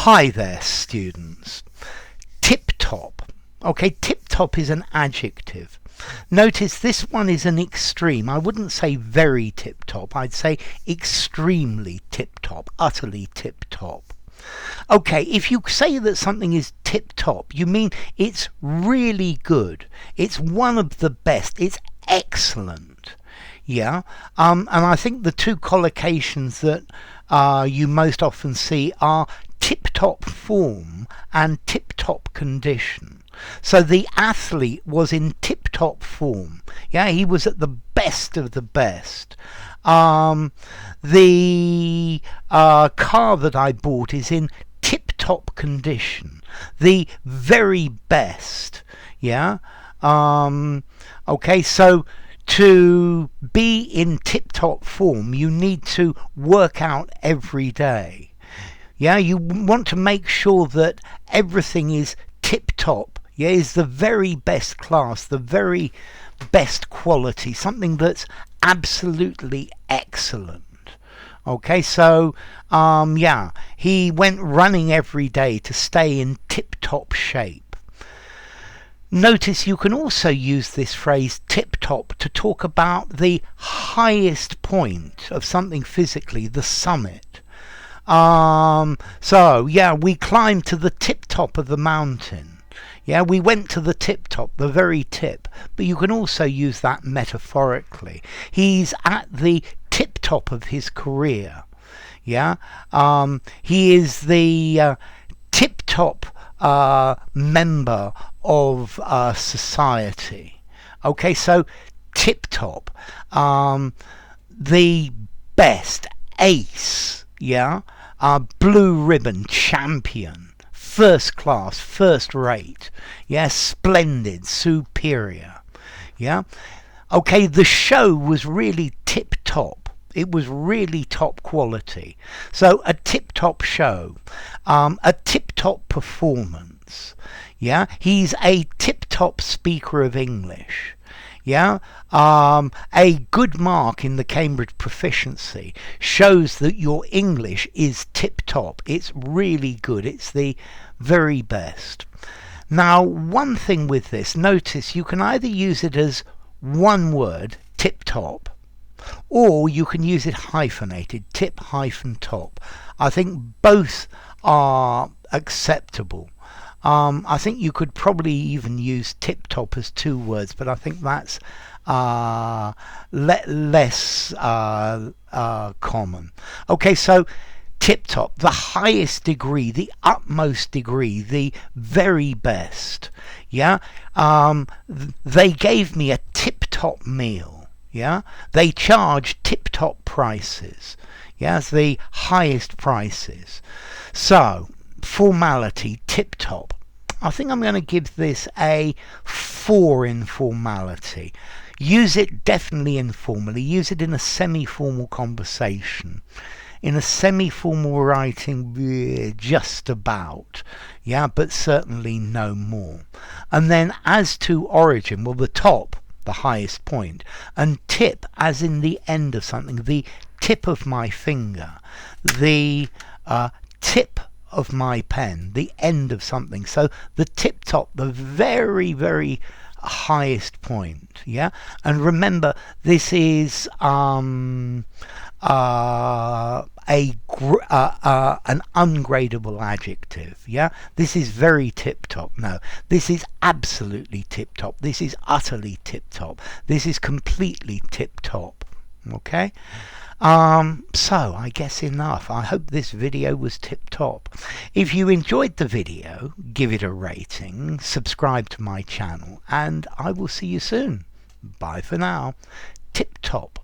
Hi there, students. Tip-top. Okay, tip-top is an adjective. Notice this one is an extreme. I wouldn't say very tip-top. I'd say extremely tip-top, utterly tip-top. Okay, if you say that something is tip-top, you mean it's really good. It's one of the best. It's excellent. Yeah, and I think the two collocations that you most often see are tip-top form and tip-top condition. So the athlete was in tip-top form. Yeah, he was at the best of the best. The car that I bought is in tip-top condition. The very best. Yeah. Okay, so to be in tip-top form, you need to work out every day. Yeah, you want to make sure that everything is tip-top. Yeah, is the very best class, the very best quality, something that's absolutely excellent. Okay, so yeah, he went running every day to stay in tip-top shape. Notice you can also use this phrase tip-top to talk about the highest point of something physically, the summit. So yeah, we climbed to the tip-top of the mountain. Yeah, we went to the tip-top, the very tip. But you can also use that metaphorically. He's at the tip-top of his career. Yeah, he is the tip-top member of society. Okay, so tip-top, the best, ace. Yeah, blue ribbon, champion, first class, first rate. Yeah, splendid, superior. Yeah, okay, the show was really tip-top. It was really top quality. So a tip-top show, a tip-top performance. Yeah, he's a tip-top speaker of English. Yeah, a good mark in the Cambridge proficiency shows that your English is tip-top. It's really good. It's the very best. Now, one thing with this, notice you can either use it as one word, tip-top, or you can use it hyphenated, tip-top. I think both are acceptable. I think you could probably even use tip-top as two words, but I think that's less common. Okay, so tip-top, the highest degree, the utmost degree, the very best. Yeah, they gave me a tip-top meal. Yeah, they charge tip-top prices. Yeah, the highest prices. So formality, tip-top. I think I'm going to give this a 4 in formality. Use it definitely informally. Use it in a semi-formal conversation. In a semi-formal writing, just about. Yeah, but certainly no more. And then as to origin, well, the top, the highest point, and tip, as in the end of something, the tip of my finger, the tip of my pen, the end of something. So the tip top, the very, very highest point. Yeah, and remember, this is an ungradable adjective. Yeah, this is very tip top. No, this is absolutely tip top. This is utterly tip top. This is completely tip top. Okay. So I guess enough. I hope this video was tip-top. If you enjoyed the video, give it a rating, subscribe to my channel, and I will see you soon. Bye for now. Tip-top.